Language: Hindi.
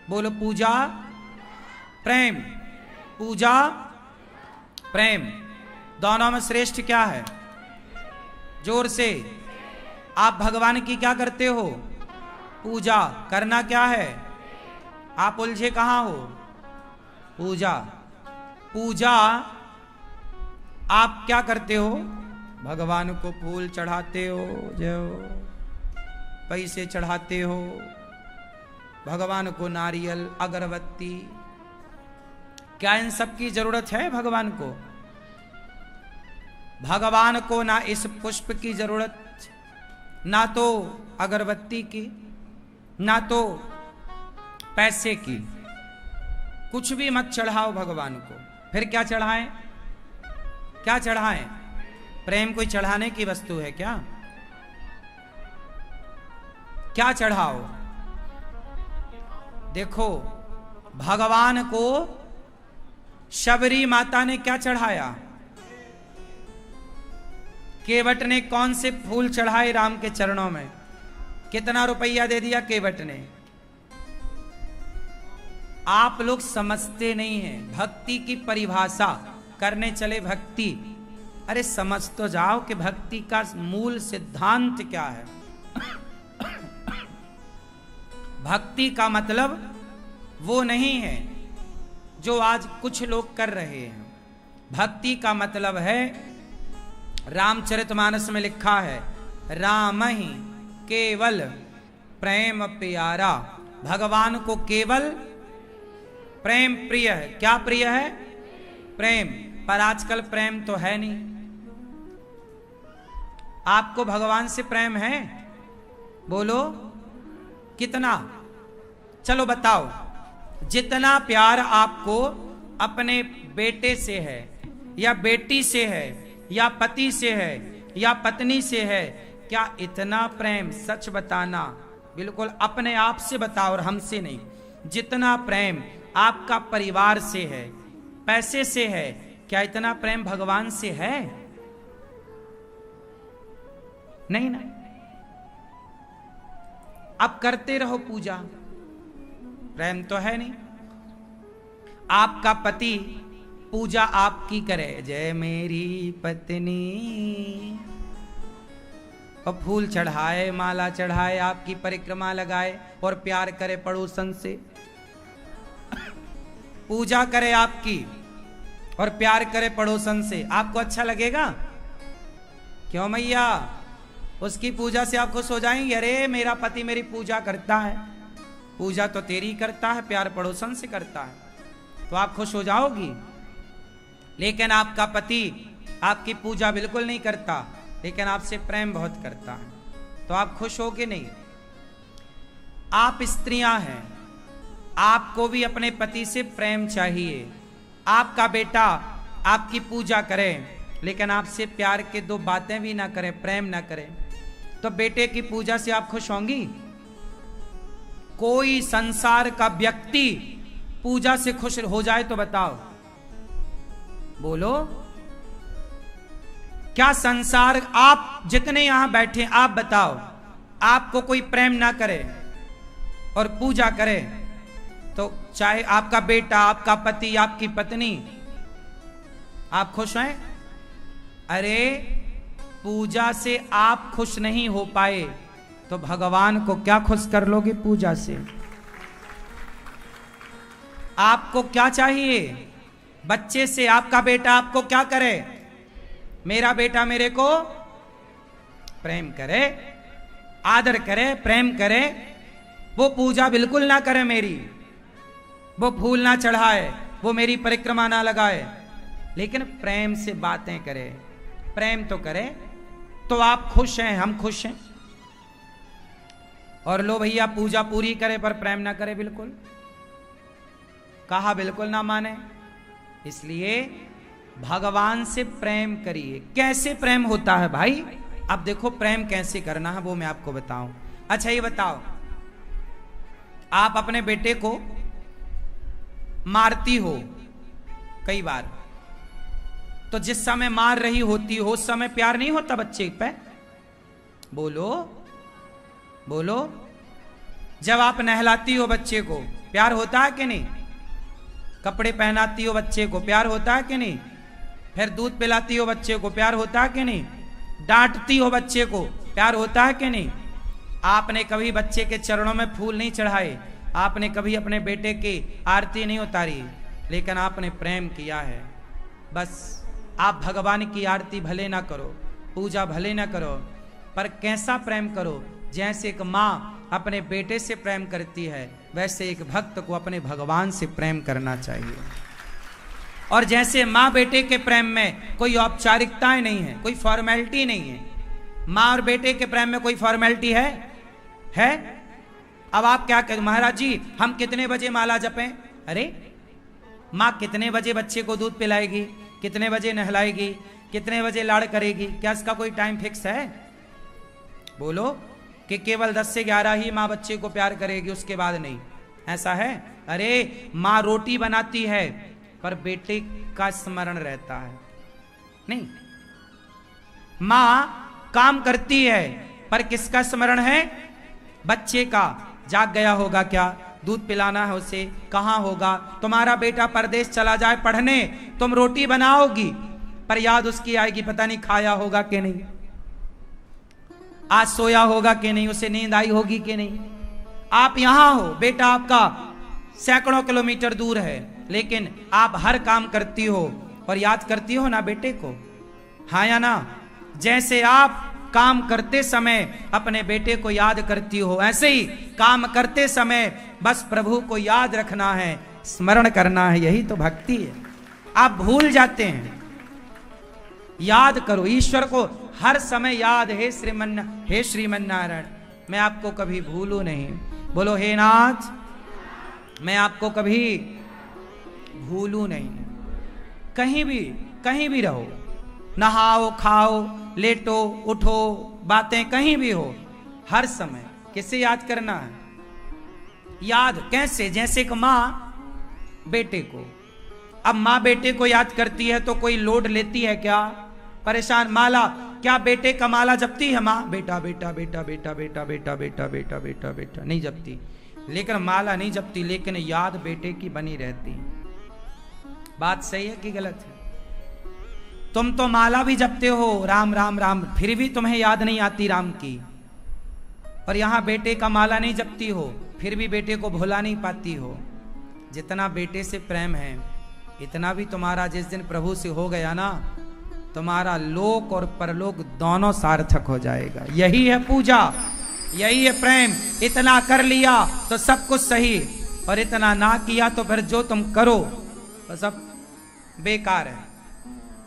बोलो पूजा प्रेम, पूजा प्रेम, दोनों में श्रेष्ठ क्या है? जोर से। आप भगवान की क्या करते हो? पूजा। करना क्या है? आप उलझे कहां हो? पूजा। पूजा आप क्या करते हो? भगवान को फूल चढ़ाते हो, जो पैसे चढ़ाते हो, भगवान को नारियल, अगरबत्ती। क्या इन सब की जरूरत है भगवान को? भगवान को ना इस पुष्प की जरूरत, ना तो अगरबत्ती की, ना तो पैसे की। कुछ भी मत चढ़ाओ भगवान को। फिर क्या चढ़ाएं? क्या चढ़ाएं? प्रेम कोई चढ़ाने की वस्तु है क्या? क्या चढ़ाओ? देखो, भगवान को शबरी माता ने क्या चढ़ाया? केवट ने कौन से फूल चढ़ाए राम के चरणों में? कितना रुपया दे दिया केवट ने? आप लोग समझते नहीं हैं भक्ति की परिभाषा। करने चले भक्ति, अरे समझ तो जाओ कि भक्ति का मूल सिद्धांत क्या है। भक्ति का मतलब वो नहीं है जो आज कुछ लोग कर रहे हैं। भक्ति का मतलब है, रामचरितमानस में लिखा है, राम ही केवल प्रेम प्यारा। भगवान को केवल प्रेम प्रिय है। क्या प्रिय है? प्रेम। पर आजकल प्रेम तो है नहीं। आपको भगवान से प्रेम है? बोलो कितना? चलो बताओ। जितना प्यार आपको अपने बेटे से है, या बेटी से है, या पति से है, या पत्नी से है, क्या इतना प्रेम? सच बताना, बिल्कुल अपने आप से बताओ और हमसे नहीं। जितना प्रेम आपका परिवार से है, पैसे से है, क्या इतना प्रेम भगवान से है? नहीं ना। अब करते रहो पूजा, प्रेम तो है नहीं। आपका पति पूजा आपकी करे, जय मेरी पत्नी, और फूल चढ़ाए, माला चढ़ाए, आपकी परिक्रमा लगाए और प्यार करे पड़ोसन से। पूजा करे आपकी और प्यार करे पड़ोसन से, आपको अच्छा लगेगा? क्यों मैया? उसकी पूजा से आप खुश हो जाएंगे? अरे मेरा पति मेरी पूजा करता है। पूजा तो तेरी करता है, प्यार पड़ोसन से करता है, तो आप खुश हो जाओगी। लेकिन आपका पति आपकी पूजा बिल्कुल नहीं करता, लेकिन आपसे प्रेम बहुत करता है, तो आप खुश हो कि नहीं? आप स्त्रियां हैं, आपको भी अपने पति से प्रेम चाहिए। आपका बेटा आपकी पूजा करे, लेकिन आपसे प्यार के दो बातें भी ना करे, प्रेम ना करे, तो बेटे की पूजा से आप खुश होंगी? कोई संसार का व्यक्ति पूजा से खुश हो जाए तो बताओ, बोलो। क्या संसार, आप जितने यहां बैठे, आप बताओ, आपको कोई प्रेम ना करे और पूजा करे, तो चाहे आपका बेटा, आपका पति, आपकी पत्नी, आप खुश हैं? अरे पूजा से आप खुश नहीं हो पाए तो भगवान को क्या खुश कर लोगे पूजा से? आपको क्या चाहिए? बच्चे से आपका बेटा आपको क्या करे? मेरा बेटा मेरे को प्रेम करे, आदर करे, प्रेम करे। वो पूजा बिल्कुल ना करे मेरी, वो फूल ना चढ़ाए, वो मेरी परिक्रमा ना लगाए, लेकिन प्रेम से बातें करे, प्रेम तो करे, तो आप खुश हैं, हम खुश हैं। और लो भैया पूजा पूरी करे पर प्रेम ना करे, बिल्कुल कहा बिल्कुल ना माने। इसलिए भगवान से प्रेम करिए। कैसे प्रेम होता है भाई? अब देखो प्रेम कैसे करना है वो मैं आपको बताऊं। अच्छा ये बताओ, आप अपने बेटे को मारती हो कई बार, तो जिस समय मार रही होती हो उस समय प्यार नहीं होता बच्चे पे? बोलो बोलो। जब आप नहलाती हो बच्चे को प्यार होता है कि नहीं? कपड़े पहनाती हो बच्चे को, प्यार होता है कि नहीं? फिर दूध पिलाती हो बच्चे को, प्यार होता है कि नहीं? डांटती हो बच्चे को, प्यार होता है कि नहीं? आपने कभी बच्चे के चरणों में फूल नहीं चढ़ाए, आपने कभी अपने बेटे की आरती नहीं उतारी, लेकिन आपने प्रेम किया है। बस आप भगवान की आरती भले ना करो, पूजा भले ना करो, पर कैसा प्रेम करो? जैसे एक माँ अपने बेटे से प्रेम करती है, वैसे एक भक्त को अपने भगवान से प्रेम करना चाहिए। और जैसे माँ बेटे के प्रेम में कोई औपचारिकताएं नहीं है, कोई फॉर्मेलिटी नहीं है। माँ और बेटे के प्रेम में कोई फॉर्मेलिटी है? अब आप क्या कहें, महाराज जी हम कितने बजे माला जपें? अरे माँ कितने बजे बच्चे को दूध पिलाएगी, कितने बजे नहलाएगी, कितने बजे लाड़ करेगी? क्या इसका कोई टाइम फिक्स है? बोलो कि केवल 10 से 11 ही माँ बच्चे को प्यार करेगी, उसके बाद नहीं, ऐसा है? अरे माँ रोटी बनाती है पर बेटे का स्मरण रहता है नहीं। माँ काम करती है पर किसका स्मरण है? बच्चे का। जाग गया होगा क्या, दूध पिलाना है उसे, कहां होगा? तुम्हारा बेटा परदेश चला जाए पढ़ने, तुम रोटी बनाओगी पर याद उसकी आएगी, पता नहीं खाया होगा कि नहीं, आज सोया होगा कि नहीं, उसे नींद आई होगी कि नहीं। आप यहां हो, बेटा आपका सैकड़ों किलोमीटर दूर है, लेकिन आप हर काम करती हो और याद करती हो ना बेटे को, हाँ या ना? जैसे आप काम करते समय अपने बेटे को याद करती हो, ऐसे ही काम करते समय बस प्रभु को याद रखना है, स्मरण करना है, यही तो भक्ति है। आप भूल जाते हैं, याद करो ईश्वर को हर समय याद। हे श्रीमन नारायण, मैं आपको कभी भूलू नहीं। बोलो हे नाथ, मैं आपको कभी भूलू नहीं। कहीं भी रहो, नहाओ खाओ लेटो उठो, बातें कहीं भी हो, हर समय किसे याद करना है? याद कैसे? जैसे कि माँ बेटे को, अब माँ बेटे को याद करती है तो कोई लोड लेती है क्या? परेशान माला, क्या बेटे का माला जपती है माँ? बेटा बेटा बेटा बेटा बेटा बेटा बेटा बेटा बेटा बेटा नहीं जपती, लेकिन माला नहीं जपती, लेकिन याद बेटे की बनी रहती। बात सही है कि गलत है? तुम तो माला भी जपते हो, राम राम राम, फिर भी तुम्हें याद नहीं आती राम की। और यहां बेटे का माला नहीं जपती हो, फिर भी बेटे को भुला नहीं पाती हो। जितना बेटे से प्रेम है, इतना भी तुम्हारा जिस दिन प्रभु से हो गया ना, तुम्हारा लोक और परलोक दोनों सार्थक हो जाएगा। यही है पूजा, यही है प्रेम। इतना कर लिया तो सब कुछ सही, और इतना ना किया तो फिर जो तुम करो वो सब बेकार है।